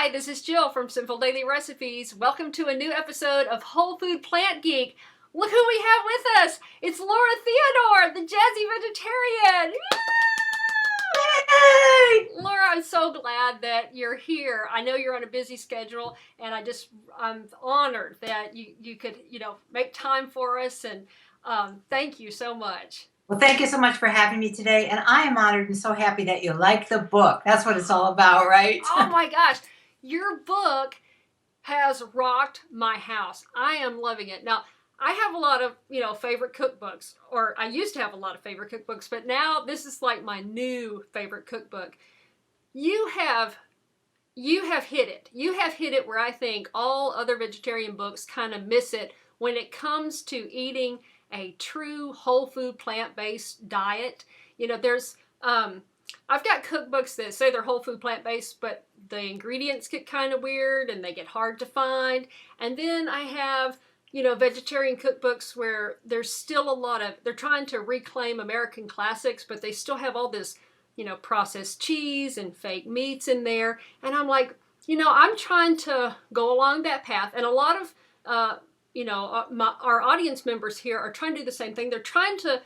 Hi, this is Jill from Simple Daily Recipes. Welcome to a new episode of Whole Food Plant Geek. Look who we have with us. It's Laura Theodore, the Jazzy Vegetarian. Yay! Laura, I'm so glad that you're here. I know you're on a busy schedule, and I'm honored that you could, make time for us, and thank you so much. Well, thank you so much for having me today, and I am honored and so happy that you like the book. That's what it's all about, right? Oh my gosh, your book has rocked my house. I am loving it. Now, I have a lot of, favorite cookbooks, or I used to have a lot of favorite cookbooks, but now this is like my new favorite cookbook. You have hit it. You have hit it where I think all other vegetarian books kind of miss it when it comes to eating a true whole food plant-based diet. I've got cookbooks that say they're whole food plant-based, but the ingredients get kind of weird and they get hard to find. And then I have, vegetarian cookbooks where there's still they're trying to reclaim American classics, but they still have all this, processed cheese and fake meats in there. And I'm like, I'm trying to go along that path. And a lot of, our audience members here are trying to do the same thing. They're trying to,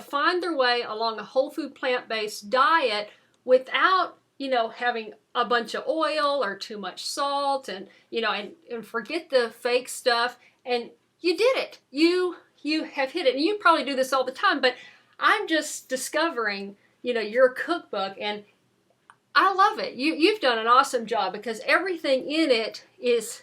find their way along a whole food plant-based diet without, having a bunch of oil or too much salt and, and forget the fake stuff. And you did it. You have hit it. And you probably do this all the time, but I'm just discovering, your cookbook, and I love it. You've done an awesome job because everything in it is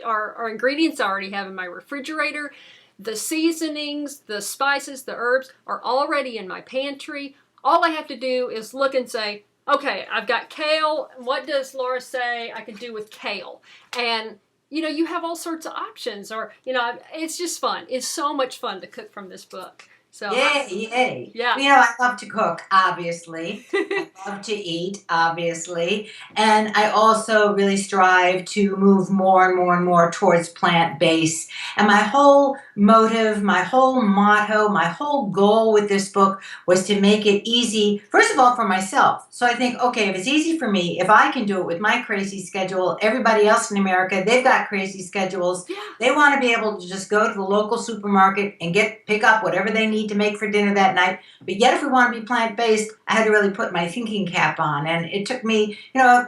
our ingredients I already have in my refrigerator. The seasonings, the spices, the herbs are already in my pantry. All I have to do is look and say, okay, I've got kale. What does Laura say I can do with kale? And, you have all sorts of options, or, it's just fun. It's so much fun to cook from this book. So Yay. Yeah. I love to cook, obviously. I love to eat, obviously. And I also really strive to move more and more and more towards plant-based. And my whole motive, my whole motto, my whole goal with this book was to make it easy, first of all, for myself. So I think, okay, if it's easy for me, if I can do it with my crazy schedule, everybody else in America, they've got crazy schedules. Yeah. They want to be able to just go to the local supermarket and pick up whatever they need to make for dinner that night. But yet, if we want to be plant-based, I had to really put my thinking cap on. And it took me,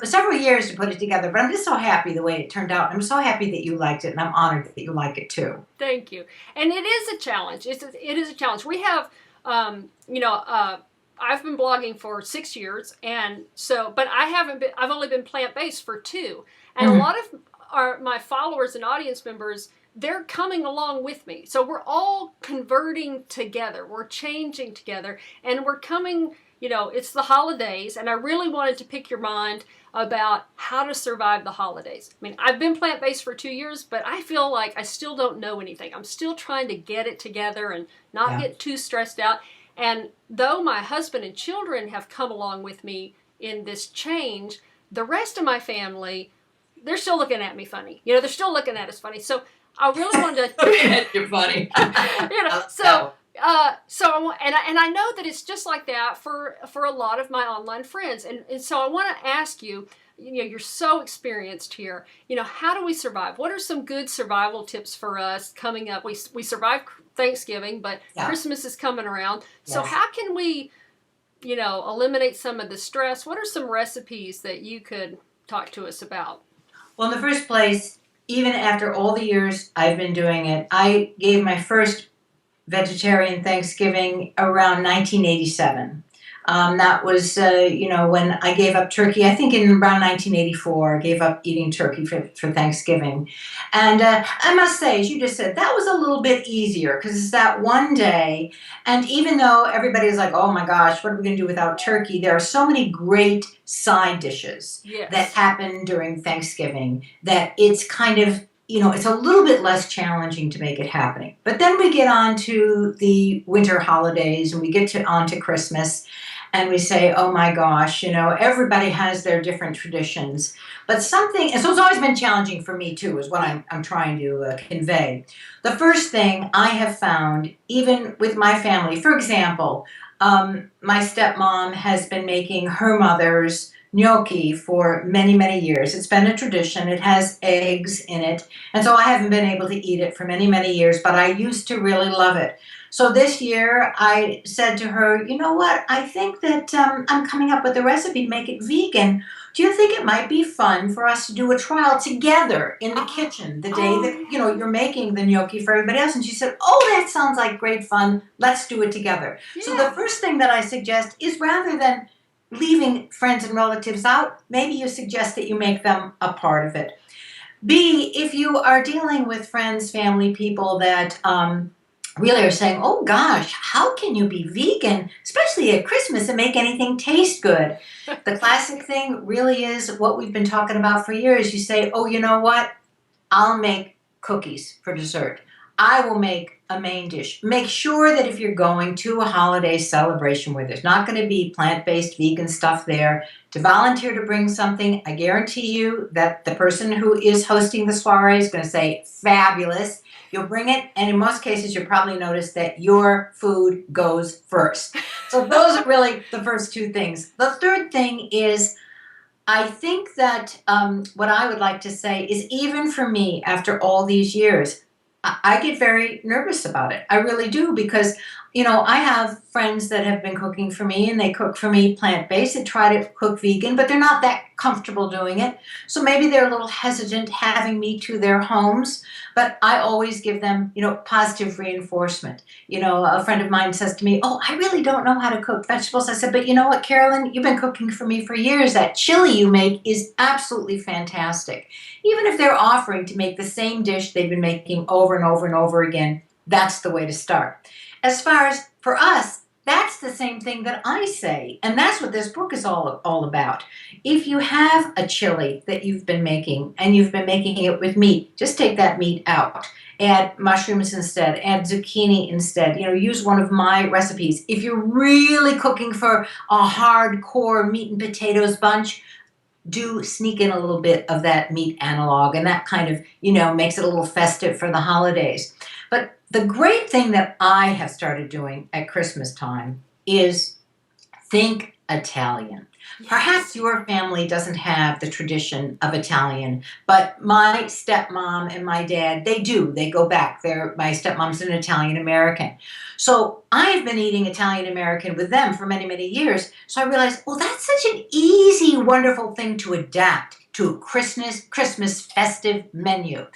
several years to put it together. But I'm just so happy the way it turned out. I'm so happy that you liked it, and I'm honored that you like it too. Thank you. And it is a challenge. It is a challenge. We have, I've been blogging for 6 years, and so, but I've only been plant-based for 2. And a lot of my followers and audience members, they're coming along with me. So we're all converting together. We're changing together, and we're coming, it's the holidays, and I really wanted to pick your mind about how to survive the holidays. I mean, I've been plant-based for 2 years, but I feel like I still don't know anything. I'm still trying to get it together and not get too stressed out. And though my husband and children have come along with me in this change, the rest of my family, they're still looking at me funny. They're still looking at us funny. So I really wanted to. You're funny. And I know that it's just like that for a lot of my online friends. And so I want to ask you, you're so experienced here. How do we survive? What are some good survival tips for us coming up? We survived Thanksgiving, but Christmas is coming around. So how can we, eliminate some of the stress? What are some recipes that you could talk to us about? Well, in the first place, even after all the years I've been doing it, I gave my first vegetarian Thanksgiving around 1987. That was, when I gave up turkey. I think in around 1984, I gave up eating turkey for Thanksgiving. And I must say, as you just said, that was a little bit easier because it's that one day. And even though everybody's like, oh my gosh, what are we going to do without turkey? There are so many great side dishes that happen during Thanksgiving that it's kind of, it's a little bit less challenging to make it happening. But then we get on to the winter holidays and we get on to Christmas. And we say, oh my gosh, everybody has their different traditions. But and so it's always been challenging for me too, is what I'm trying to convey. The first thing I have found, even with my family, for example, my stepmom has been making her mother's gnocchi for many, many years. It's been a tradition. It has eggs in it. And so I haven't been able to eat it for many, many years, but I used to really love it. So this year I said to her, you know what? I think that I'm coming up with a recipe to make it vegan. Do you think it might be fun for us to do a trial together in the kitchen the day that, you're making the gnocchi for everybody else? And she said, oh, that sounds like great fun. Let's do it together. Yeah. So the first thing that I suggest is, rather than leaving friends and relatives out, maybe you suggest that you make them a part of it. B, if you are dealing with friends, family, people that really are saying, oh gosh, how can you be vegan, especially at Christmas, and make anything taste good? The classic thing really is what we've been talking about for years. You say, oh, you know what? I'll make cookies for dessert. I will make a main dish. Make sure that if you're going to a holiday celebration where there's not going to be plant-based vegan stuff there, to volunteer to bring something. I guarantee you that the person who is hosting the soiree is going to say, fabulous. You'll bring it, and in most cases, you'll probably notice that your food goes first. So those are really the first two things. The third thing is, I think that what I would like to say is, even for me, after all these years, I get very nervous about it. I really do, because, I have friends that have been cooking for me, and they cook for me plant-based. They try to cook vegan, but they're not that comfortable doing it. So maybe they're a little hesitant having me to their homes, but I always give them, positive reinforcement. A friend of mine says to me, oh, I really don't know how to cook vegetables. I said, but you know what, Carolyn, you've been cooking for me for years. That chili you make is absolutely fantastic. Even if they're offering to make the same dish they've been making over and over and over again, that's the way to start. As far as for us, that's the same thing that I say, and that's what this book is all about. If you have a chili that you've been making, and you've been making it with meat, just take that meat out. Add mushrooms instead, add zucchini instead. Use one of my recipes. If you're really cooking for a hardcore meat and potatoes bunch, do sneak in a little bit of that meat analog, and that kind of, makes it a little festive for the holidays. But the great thing that I have started doing at Christmas time is think Italian. Yes. Perhaps your family doesn't have the tradition of Italian, but my stepmom and my dad, they do. They go back. My stepmom's an Italian American. So I've been eating Italian American with them for many, many years. So I realized, well, that's such an easy, wonderful thing to adapt to a Christmas festive menu.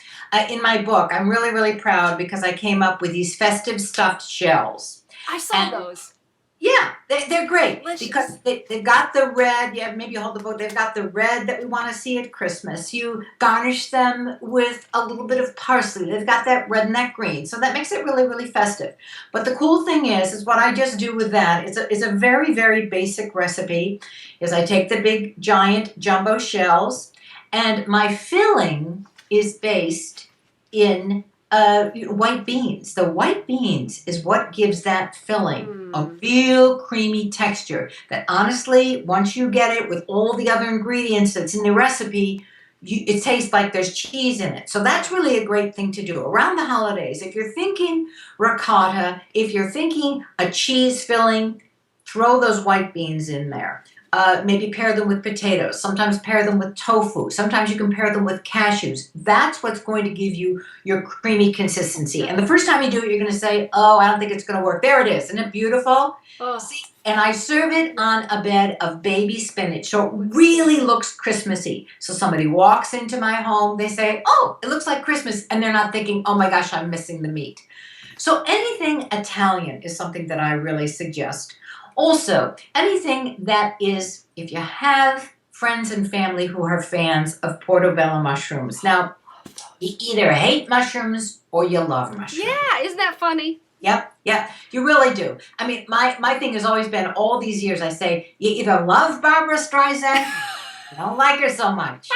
In my book, I'm really, really proud because I came up with these festive stuffed shells. I saw those. Yeah, they're great. Delicious. Because they've got the red. Yeah, maybe you hold the book. They've got the red that we want to see at Christmas. You garnish them with a little bit of parsley. They've got that red and that green. So that makes it really, really festive. But the cool thing is what I just do with that is a very, very basic recipe. Is I take the big, giant, jumbo shells, and my filling is based in white beans. The white beans is what gives that filling a real creamy texture that, honestly, once you get it with all the other ingredients that's in the recipe, it tastes like there's cheese in it. So that's really a great thing to do around the holidays. If you're thinking ricotta, if you're thinking a cheese filling, throw those white beans in there. Maybe pair them with potatoes. Sometimes pair them with tofu. Sometimes you can pair them with cashews. That's what's going to give you your creamy consistency. And the first time you do it, you're going to say, oh, I don't think it's going to work. There it is. Isn't it beautiful? Oh. See? And I serve it on a bed of baby spinach. So it really looks Christmassy. So somebody walks into my home, they say, oh, it looks like Christmas. And they're not thinking, oh my gosh, I'm missing the meat. So anything Italian is something that I really suggest. Also, anything that is, if you have friends and family who are fans of Portobello mushrooms. Now, you either hate mushrooms or you love mushrooms. Yeah, isn't that funny? Yep, you really do. I mean, my thing has always been, all these years, I say, you either love Barbara Streisand, you don't like her so much.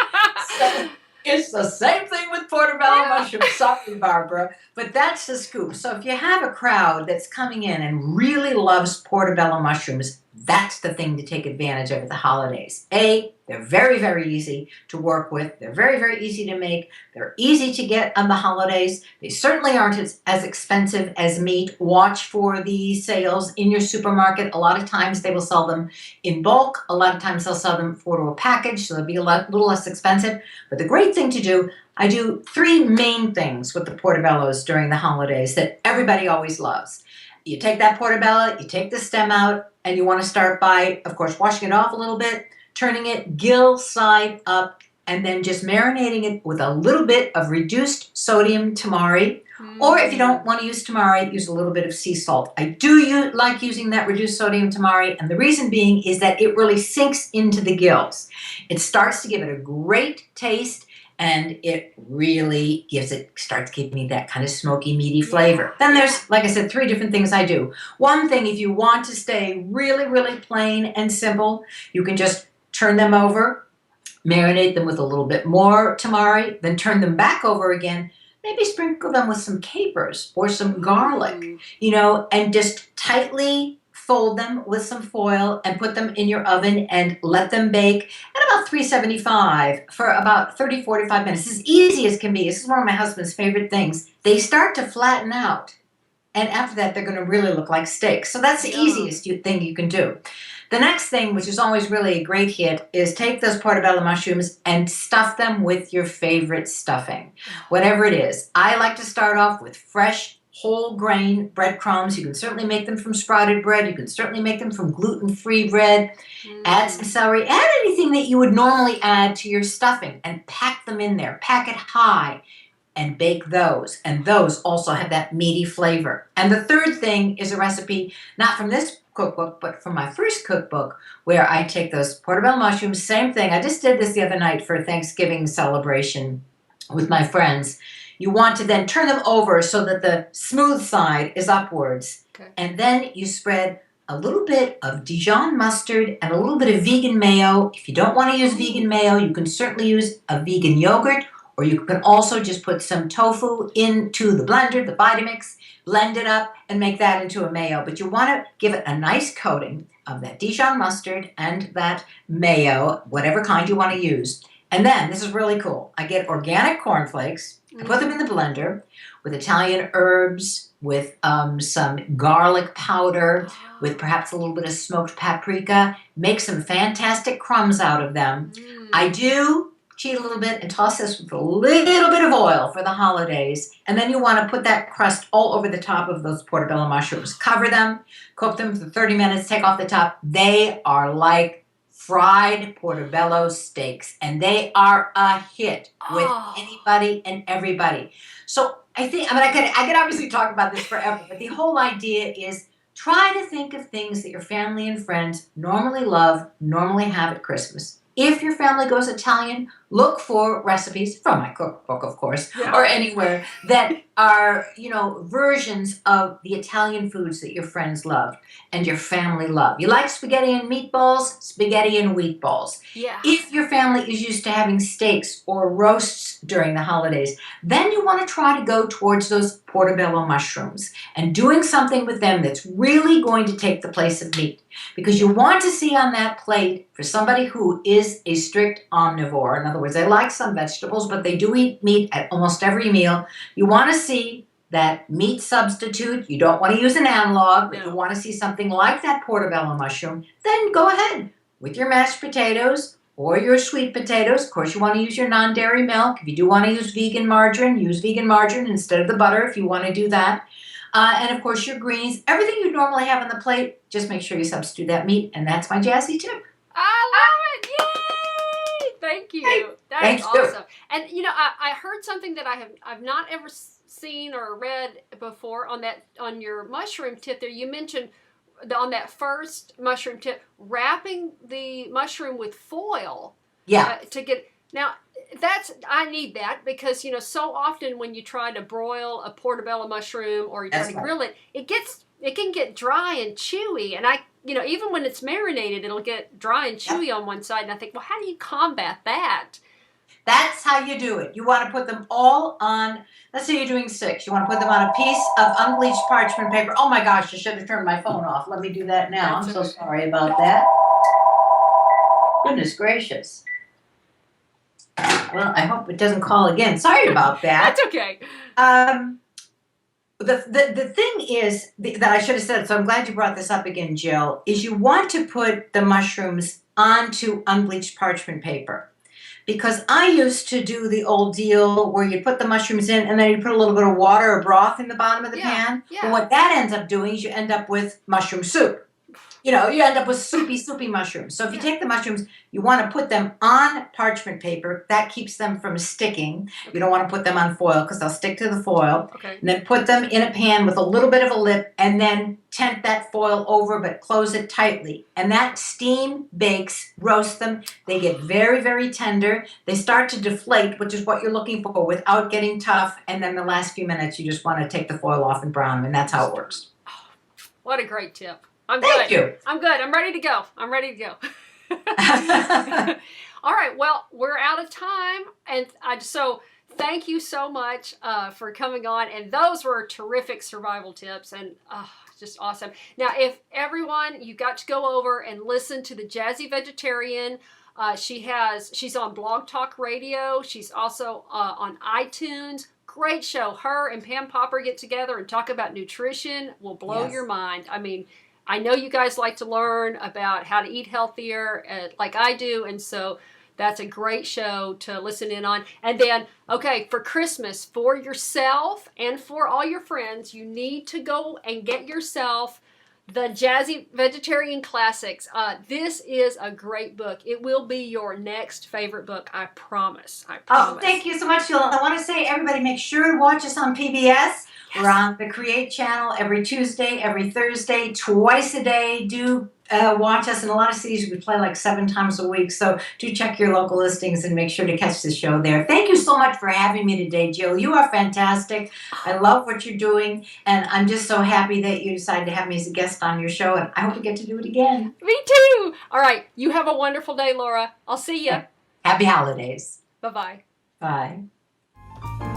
So it's the same thing with Portobello mushrooms. Sorry, Barbara, but that's the scoop. So if you have a crowd that's coming in and really loves Portobello mushrooms, That's the thing to take advantage of at the holidays. A, they're very, very easy to work with. They're very, very easy to make. They're easy to get on the holidays. They certainly aren't as expensive as meat. Watch for the sales in your supermarket. A lot of times they will sell them in bulk. A lot of times they'll sell them for a package, so they'll be a little less expensive. But the great thing to do, I do 3 main things with the Portobellos during the holidays that everybody always loves. You take that Portobello, you take the stem out, and you want to start by, of course, washing it off a little bit, turning it gill side up, and then just marinating it with a little bit of reduced sodium tamari. Or if you don't want to use tamari, use a little bit of sea salt. I do like using that reduced sodium tamari, and the reason being is that it really sinks into the gills. It starts to give it a great taste, and it really starts giving me that kind of smoky, meaty flavor. Then there's, like I said, 3 different things I do. One thing, if you want to stay really, really plain and simple, you can just turn them over, marinate them with a little bit more tamari, then turn them back over again, maybe sprinkle them with some capers or some garlic, and just tightly fold them with some foil and put them in your oven and let them bake at about 375 for about 30-45 minutes. As easy as can be. This is one of my husband's favorite things. They start to flatten out, and after that they're going to really look like steaks. So that's the easiest thing you can do. The next thing, which is always really a great hit, is take those portobello mushrooms and stuff them with your favorite stuffing, whatever it is. I like to start off with fresh whole grain breadcrumbs. You can certainly make them from sprouted bread. You can certainly make them from gluten-free bread. Add some celery. Add anything that you would normally add to your stuffing and pack them in there. Pack it high and bake those. And those also have that meaty flavor. And the third thing is a recipe, not from this cookbook, but from my first cookbook, where I take those portobello mushrooms, same thing. I just did this the other night for a Thanksgiving celebration with my friends. You want to then turn them over so that the smooth side is upwards. Okay. And then you spread a little bit of Dijon mustard and a little bit of vegan mayo. If you don't want to use vegan mayo, you can certainly use a vegan yogurt, or you can also just put some tofu into the blender, the Vitamix, blend it up, and make that into a mayo. But you want to give it a nice coating of that Dijon mustard and that mayo, whatever kind you want to use. And then, this is really cool, I get organic cornflakes, I put them in the blender with Italian herbs, with some garlic powder, with perhaps a little bit of smoked paprika, make some fantastic crumbs out of them. I do cheat a little bit and toss this with a little bit of oil for the holidays. And then you want to put that crust all over the top of those portobello mushrooms. Cover them, cook them for 30 minutes, take off the top. They are like fried portobello steaks, and they are a hit with anybody and everybody. So I could obviously talk about this forever, but the whole idea is try to think of things that your family and friends normally love, normally have at Christmas. If your family goes Italian, look for recipes from my cookbook, of course, or anywhere that are, versions of the Italian foods that your friends love and your family love. You like spaghetti and meatballs? Spaghetti and wheat balls. Yeah. If your family is used to having steaks or roasts during the holidays, then you want to try to go towards those portobello mushrooms and doing something with them that's really going to take the place of meat. Because you want to see on that plate, for somebody who is a strict omnivore, in other words, they like some vegetables, but they do eat meat at almost every meal, you want to see that meat substitute. You don't want to use an analog, but you want to see something like that portobello mushroom. Then go ahead with your mashed potatoes or your sweet potatoes. Of course, you want to use your non-dairy milk. If you do want to use vegan margarine, use vegan margarine instead of the butter if you want to do that. And of course, your greens, everything you normally have on the plate, just make sure you substitute that meat. And that's my Jazzy tip. I love it. Yay! Thank you. That's awesome. And I heard something that I've not ever seen or read before on your mushroom tip there. You mentioned on that first mushroom tip, wrapping the mushroom with foil. Yeah. To get now. I need that because, so often when you try to broil a portobello mushroom or you try to grill it, it can get dry and chewy. And even when it's marinated, it'll get dry and chewy on one side. And I think, well, how do you combat that? That's how how you do it. You want to put them all on, let's say you're doing 6. You want to put them on a piece of unbleached parchment paper. Oh my gosh, I should have turned my phone off. Let me do that now. I'm so sorry about that. Goodness gracious. Well, I hope it doesn't call again. Sorry about that. That's okay. The thing is that I should have said, so I'm glad you brought this up again, Jill, is you want to put the mushrooms onto unbleached parchment paper. Because I used to do the old deal where you put the mushrooms in and then you put a little bit of water or broth in the bottom of the pan. Yeah. But what that ends up doing is you end up with mushroom soup. You know, you end up with soupy mushrooms. So if you take the mushrooms, you want to put them on parchment paper. That keeps them from sticking. You don't want to put them on foil because they'll stick to the foil. Okay. And then put them in a pan with a little bit of a lip and then tent that foil over but close it tightly. And that steam bakes, roast them. They get very, very tender. They start to deflate, which is what you're looking for, without getting tough. And then the last few minutes, you just want to take the foil off and brown them. And that's how it works. What a great tip. I'm Thank good. you. I'm good. I'm ready to go. All right. Well, we're out of time. And so thank you so much for coming on. And those were terrific survival tips and just awesome. Now, if everyone, you got to go over and listen to the Jazzy Vegetarian. She's on Blog Talk Radio. She's also on iTunes. Great show. Her and Pam Popper get together and talk about nutrition. Will blow your mind. I mean, I know you guys like to learn about how to eat healthier like I do, and so that's a great show to listen in on. And then, okay, for Christmas, for yourself and for all your friends, you need to go and get yourself the Jazzy Vegetarian Classics. This is a great book. It will be your next favorite book, I promise. Oh, thank you so much, Jill. I want to say, everybody, make sure to watch us on PBS. Yes. We're on the Create channel every Tuesday, every Thursday, twice a day. Do watch us. In a lot of cities, we play like 7 times a week. So do check your local listings and make sure to catch the show there. Thank you so much for having me today, Jill. You are fantastic. I love what you're doing. And I'm just so happy that you decided to have me as a guest on your show. And I hope we get to do it again. Me too. All right. You have a wonderful day, Laura. I'll see you. Happy holidays. Bye-bye. Bye.